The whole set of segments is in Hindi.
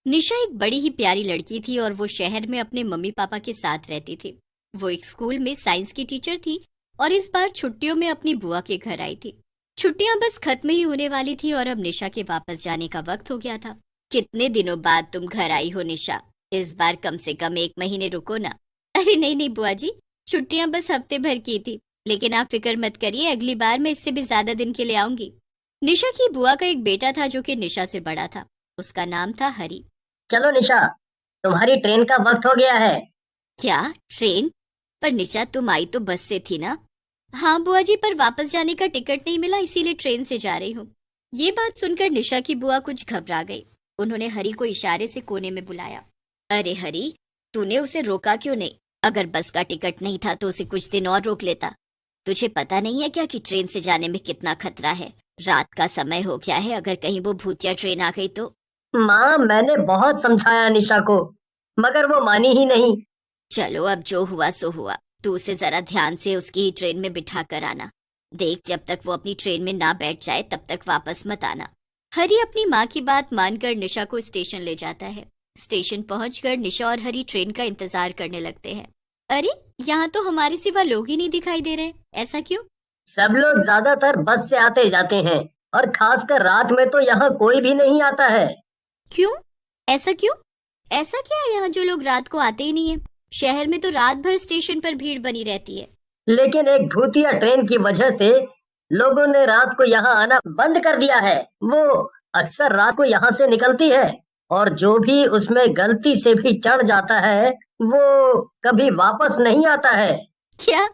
निशा एक बड़ी ही प्यारी लड़की थी और वो शहर में अपने मम्मी पापा के साथ रहती थी। वो एक स्कूल में साइंस की टीचर थी और इस बार छुट्टियों में अपनी बुआ के घर आई थी। छुट्टियां बस खत्म ही होने वाली थी और अब निशा के वापस जाने का वक्त हो गया था। कितने दिनों बाद तुम घर आई हो निशा, इस बार कम से कम 1 महीने रुको ना। अरे नहीं नहीं बुआ जी, छुट्टियां बस हफ्ते भर की थी, लेकिन आप फिक्र मत करिए, अगली बार मैं इससे भी ज्यादा दिन के लिए आऊंगी। निशा की बुआ का एक बेटा था जो कि निशा से बड़ा था। उसका नाम था हरी। चलो निशा, तुम्हारी ट्रेन का वक्त हो गया है। क्या? ट्रेन? पर निशा तुम आई तो बस से थी ना? हाँ बुआ जी, पर वापस जाने का टिकट नहीं मिला, इसीलिए ट्रेन से जा रही हूँ। ये बात सुनकर निशा की बुआ कुछ घबरा गई। उन्होंने हरी को इशारे से कोने में बुलाया। अरे हरी, तूने उसे रोका क्यों नहीं? अगर बस का टिकट नहीं था तो उसे कुछ दिन और रोक लेता। तुझे पता नहीं है क्या कि ट्रेन से जाने में कितना खतरा है? रात का समय हो गया है, अगर कहीं वो भूतिया ट्रेन आ गई तो। माँ, मैंने बहुत समझाया निशा को, मगर वो मानी ही नहीं। चलो अब जो हुआ सो हुआ। तू उसे जरा ध्यान से उसकी ही ट्रेन में बिठा कर आना। देख, जब तक वो अपनी ट्रेन में ना बैठ जाए तब तक वापस मत आना। हरी अपनी माँ की बात मानकर निशा को स्टेशन ले जाता है। स्टेशन पहुंचकर निशा और हरी ट्रेन का इंतजार करने लगते हैं। अरे, यहाँ तो हमारे सिवा लोग ही नहीं दिखाई दे रहे, ऐसा क्यों? सब लोग ज्यादातर बस से आते जाते हैं, और खासकर रात में तो यहाँ कोई भी नहीं आता है। क्यों? ऐसा क्यों? ऐसा क्या है यहाँ जो लोग रात को आते ही नहीं है? शहर में तो रात भर स्टेशन पर भीड़ बनी रहती है। लेकिन एक भूतिया ट्रेन की वजह से लोगों ने रात को यहाँ आना बंद कर दिया है। वो अक्सर रात को यहाँ से निकलती है, और जो भी उसमें गलती से भी चढ़ जाता है वो कभी वापस नहीं आता है। क्या?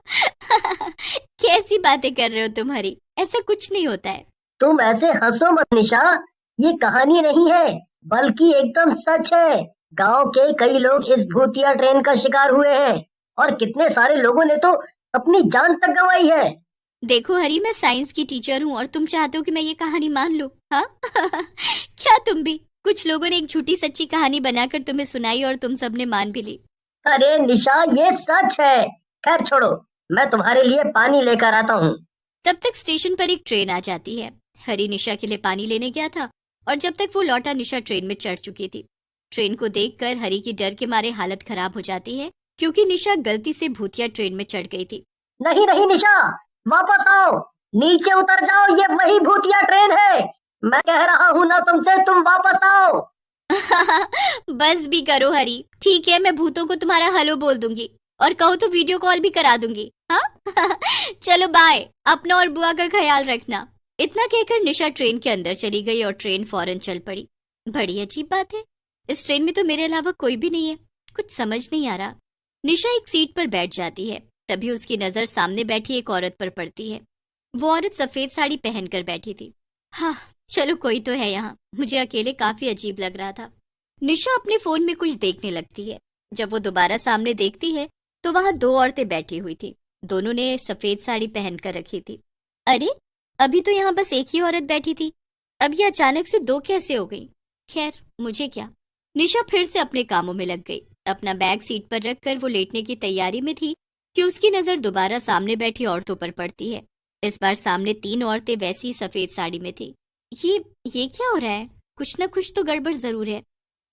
कैसी बातें कर रहे हो तुम हरी? ऐसा कुछ नहीं होता है। तुम ऐसे हंसो मत निशा, ये कहानी नहीं है, बल्कि एकदम सच है। गांव के कई लोग इस भूतिया ट्रेन का शिकार हुए हैं, और कितने सारे लोगों ने तो अपनी जान तक गंवाई है। देखो हरी, मैं साइंस की टीचर हूँ और तुम चाहते हो कि मैं ये कहानी मान लूं? हाँ? क्या तुम भी? कुछ लोगों ने एक झूठी सच्ची कहानी बनाकर तुम्हें सुनाई और तुम सबने मान भी ली। अरे निशा, ये सच है। खैर छोड़ो, मैं तुम्हारे लिए पानी लेकर आता हूँ। तब तक स्टेशन पर एक ट्रेन आ जाती है। हरी निशा के लिए पानी लेने गया था और जब तक वो लौटा निशा ट्रेन में चढ़ चुकी थी। ट्रेन को देखकर हरी की डर के मारे हालत खराब हो जाती है, क्योंकि निशा गलती से भूतिया ट्रेन में चढ़ गई थी। नहीं नहीं निशा, वापस आओ, नीचे उतर जाओ, ये वही भूतिया ट्रेन है। मैं कह रहा हूँ ना तुमसे, तुम वापस आओ। बस भी करो हरी, ठीक है, मैं भूतों को तुम्हारा हेलो बोल दूंगी और कहो तो वीडियो कॉल भी करा दूंगी। हाँ? चलो बाय, अपना और बुआ का ख्याल रखना। इतना कहकर निशा ट्रेन के अंदर चली गई और ट्रेन फौरन चल पड़ी। बड़ी अजीब बात है, इस ट्रेन में तो मेरे अलावा कोई भी नहीं है। कुछ समझ नहीं आ रहा। निशा एक सीट पर बैठ जाती है, तभी उसकी नजर सामने बैठी एक औरत पर पड़ती है। वो औरत सफेद साड़ी पहनकर बैठी थी। हाँ, चलो कोई तो है यहाँ, मुझे अकेले काफी अजीब लग रहा था। निशा अपने फोन में कुछ देखने लगती है। जब वो दोबारा सामने देखती है तो वहां दो औरतें बैठी हुई थी। दोनों ने सफेद साड़ी पहनकर रखी थी। अरे, अभी तो यहाँ बस एक ही औरत बैठी थी, अब ये अचानक से दो कैसे हो गई? खैर, मुझे क्या। निशा फिर से अपने कामों में लग गई। अपना बैग सीट पर रखकर वो लेटने की तैयारी में थी कि उसकी नजर दोबारा सामने बैठी औरतों पर पड़ती है। इस बार सामने तीन औरतें वैसी सफेद साड़ी में थी। ये क्या हो रहा है? कुछ न कुछ तो गड़बड़ जरूर है।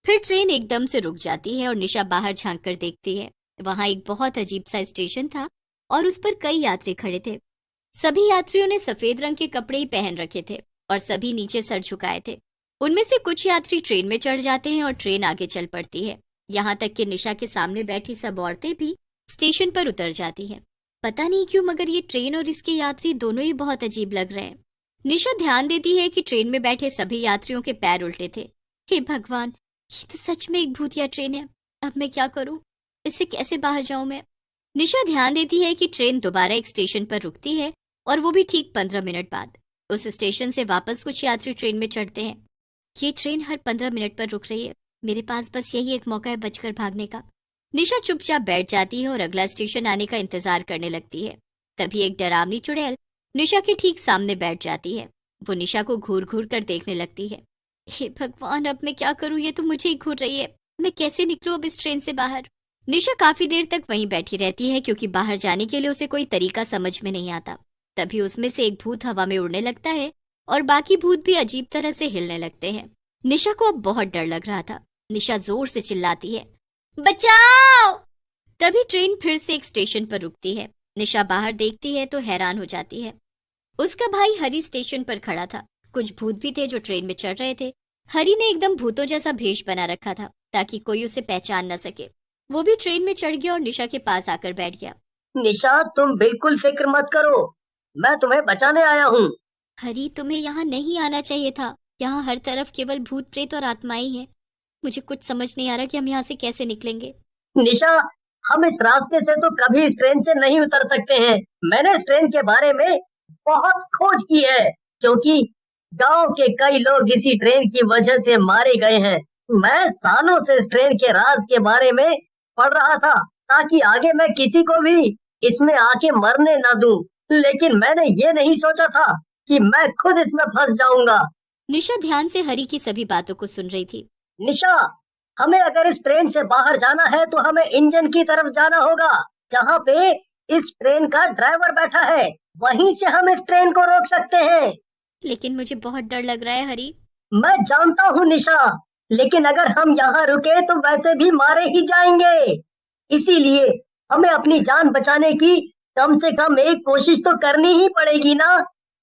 फिर ट्रेन एकदम से रुक जाती है और निशा बाहर झांक कर देखती है। वहां एक बहुत अजीब सा स्टेशन था और उस पर कई यात्री खड़े थे। सभी यात्रियों ने सफेद रंग के कपड़े ही पहन रखे थे और सभी नीचे सर झुकाए थे। उनमें से कुछ यात्री ट्रेन में चढ़ जाते हैं और ट्रेन आगे चल पड़ती है। यहाँ तक कि निशा के सामने बैठी सब औरतें भी स्टेशन पर उतर जाती हैं। पता नहीं क्यों, मगर ये ट्रेन और इसके यात्री दोनों ही बहुत अजीब लग रहे हैं। निशा ध्यान देती है कि ट्रेन में बैठे सभी यात्रियों के पैर उल्टे थे। हे भगवान, ये तो सच में एक भूतिया ट्रेन है। अब मैं क्या करूं? इससे कैसे बाहर जाऊं मैं? निशा ध्यान देती है कि ट्रेन दोबारा एक स्टेशन पर रुकती है और वो भी ठीक 15 मिनट बाद। उस स्टेशन से वापस कुछ यात्री ट्रेन में चढ़ते हैं। ये ट्रेन हर 15 मिनट पर रुक रही है, मेरे पास बस यही एक मौका है बचकर भागने का। निशा चुपचाप बैठ जाती है और अगला स्टेशन आने का इंतजार करने लगती है। तभी एक डरावनी चुड़ैल निशा के ठीक सामने बैठ जाती है। वो निशा को घूर घूर कर देखने लगती है। हे भगवान, अब मैं क्या करूं? ये तो मुझे ही घूर रही है। मैं कैसे निकलूं अब इस ट्रेन से बाहर? निशा काफी देर तक वहीं बैठी रहती है, क्योंकि बाहर जाने के लिए उसे कोई तरीका समझ में नहीं आता। तभी उसमें से एक भूत हवा में उड़ने लगता है और बाकी भूत भी अजीब तरह से हिलने लगते हैं। निशा को अब बहुत डर लग रहा था। निशा जोर से चिल्लाती है, बचाओ। तभी ट्रेन फिर से एक स्टेशन पर रुकती है। निशा बाहर देखती है तो हैरान हो जाती है। उसका भाई हरी स्टेशन पर खड़ा था। कुछ भूत भी थे जो ट्रेन में चढ़ रहे थे। हरी ने एकदम भूतों जैसा भेष बना रखा था ताकि कोई उसे पहचान न सके। वो भी ट्रेन में चढ़ गया और निशा के पास आकर बैठ गया। निशा, तुम बिल्कुल फिक्र मत करो, मैं तुम्हें बचाने आया हूँ। हरी, तुम्हें यहाँ नहीं आना चाहिए था। यहाँ हर तरफ केवल भूत प्रेत और आत्माएं हैं। मुझे कुछ समझ नहीं आ रहा कि हम यहाँ से कैसे निकलेंगे। निशा, हम इस रास्ते से तो कभी इस ट्रेन से नहीं उतर सकते हैं। मैंने इस ट्रेन के बारे में बहुत खोज की है, क्योंकि गांव के कई लोग इसी ट्रेन की वजह से मारे गए हैं। मैं सालों से इस ट्रेन के राज के बारे में पढ़ रहा था ताकि आगे मैं किसी को भी इसमें आके मरने ना दूं। लेकिन मैंने ये नहीं सोचा था कि मैं खुद इसमें फंस जाऊंगा। निशा ध्यान से हरी की सभी बातों को सुन रही थी। निशा, हमें अगर इस ट्रेन से बाहर जाना है तो हमें इंजन की तरफ जाना होगा, जहाँ पे इस ट्रेन का ड्राइवर बैठा है। वहीं से हम इस ट्रेन को रोक सकते हैं। लेकिन मुझे बहुत डर लग रहा है हरी। मैं जानता हूँ निशा, लेकिन अगर हम यहाँ रुके तो वैसे भी मारे ही जाएंगे। इसीलिए हमें अपनी जान बचाने की कम से कम एक कोशिश तो करनी ही पड़ेगी ना।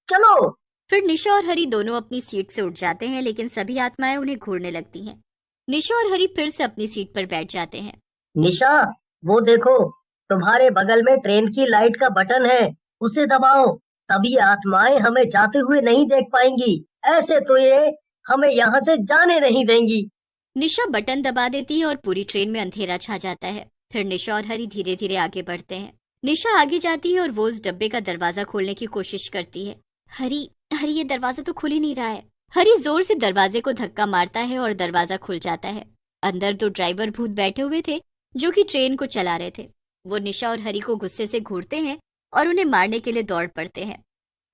चलो। फिर निशा और हरी दोनों अपनी सीट से उठ जाते हैं, लेकिन सभी आत्माएं उन्हें घूरने लगती हैं। निशा और हरी फिर से अपनी सीट पर बैठ जाते हैं। निशा, वो देखो, तुम्हारे बगल में ट्रेन की लाइट का बटन है, उसे दबाओ, तभी आत्माएं हमें जाते हुए नहीं देख पाएंगी। ऐसे तो ये हमें यहाँ से जाने नहीं देंगी। निशा बटन दबा देती है और पूरी ट्रेन में अंधेरा छा जाता है। फिर निशा और हरी धीरे धीरे आगे बढ़ते हैं। निशा आगे जाती है और वो उस डब्बे का दरवाजा खोलने की कोशिश करती है। हरी, ये दरवाजा तो खुल ही नहीं रहा है। हरी जोर से दरवाजे को धक्का मारता है और दरवाजा खुल जाता है। अंदर दो ड्राइवर भूत बैठे हुए थे जो कि ट्रेन को चला रहे थे। वो निशा और हरी को गुस्से से घूरते हैं और उन्हें मारने के लिए दौड़ पड़ते हैं।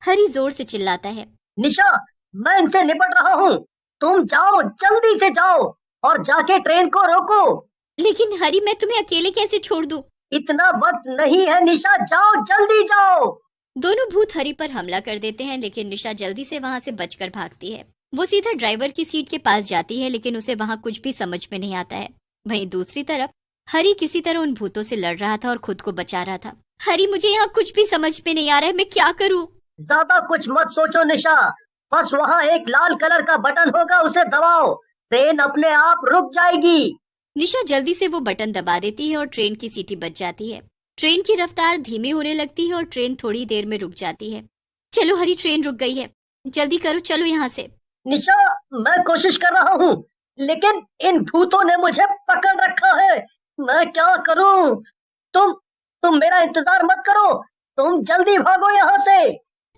हरी जोर से चिल्लाता है, निशा, मैं इनसे निपट रहा हूँ, तुम जाओ, जल्दी से जाओ और जाके ट्रेन को रोको। लेकिन हरी, मैं तुम्हें अकेले कैसे छोड़ दूं? इतना वक्त नहीं है निशा, जाओ, जल्दी जाओ। दोनों भूत हरी पर हमला कर देते हैं, लेकिन निशा जल्दी से वहां से बचकर भागती है। वो सीधा ड्राइवर की सीट के पास जाती है, लेकिन उसे वहां कुछ भी समझ में नहीं आता है। वहीं दूसरी तरफ हरी किसी तरह उन भूतों से लड़ रहा था और खुद को बचा रहा था। हरी, मुझे यहाँ कुछ भी समझ में नहीं आ रहा है, मैं क्या करूँ? ज्यादा कुछ मत सोचो निशा, बस वहाँ एक लाल कलर का बटन होगा, उसे दबाओ, ट्रेन अपने आप रुक जाएगी। निशा जल्दी से वो बटन दबा देती है और ट्रेन की सीटी बज जाती है। ट्रेन की रफ्तार धीमी होने लगती है और ट्रेन थोड़ी देर में रुक जाती है। चलो हरी, ट्रेन रुक गई है, जल्दी करो, चलो यहाँ से। निशा, मैं कोशिश कर रहा हूँ, लेकिन इन भूतों ने मुझे पकड़ रखा है। मैं क्या करूँ? तुम मेरा इंतजार मत करो, तुम जल्दी भागो यहाँ से।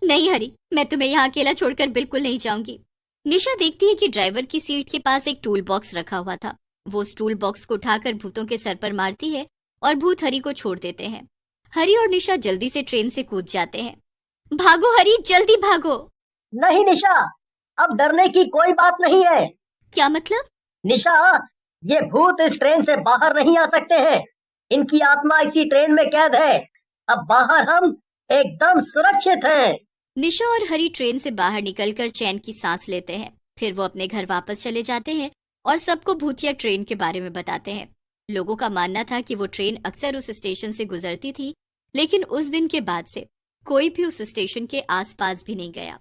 नहीं हरी, मैं तुम्हें यहाँ अकेला छोड़कर बिल्कुल नहीं जाऊंगी। निशा देखती है कि ड्राइवर की सीट के पास एक टूल बॉक्स रखा हुआ था। वो उस टूल बॉक्स को उठाकर भूतों के सर पर मारती है और भूत हरी को छोड़ देते हैं। हरी और निशा जल्दी से ट्रेन से कूद जाते हैं। भागो हरी, जल्दी भागो। नहीं निशा, अब डरने की कोई बात नहीं है। क्या मतलब? निशा, ये भूत इस ट्रेन से बाहर नहीं आ सकते हैं। इनकी आत्मा इसी ट्रेन में कैद है। अब बाहर हम एकदम सुरक्षित हैं। निशा और हरी ट्रेन से बाहर निकलकर चैन की सांस लेते हैं। फिर वो अपने घर वापस चले जाते हैं और सबको भूतिया ट्रेन के बारे में बताते हैं। लोगों का मानना था कि वो ट्रेन अक्सर उस स्टेशन से गुजरती थी, लेकिन उस दिन के बाद से कोई भी उस स्टेशन के आसपास भी नहीं गया।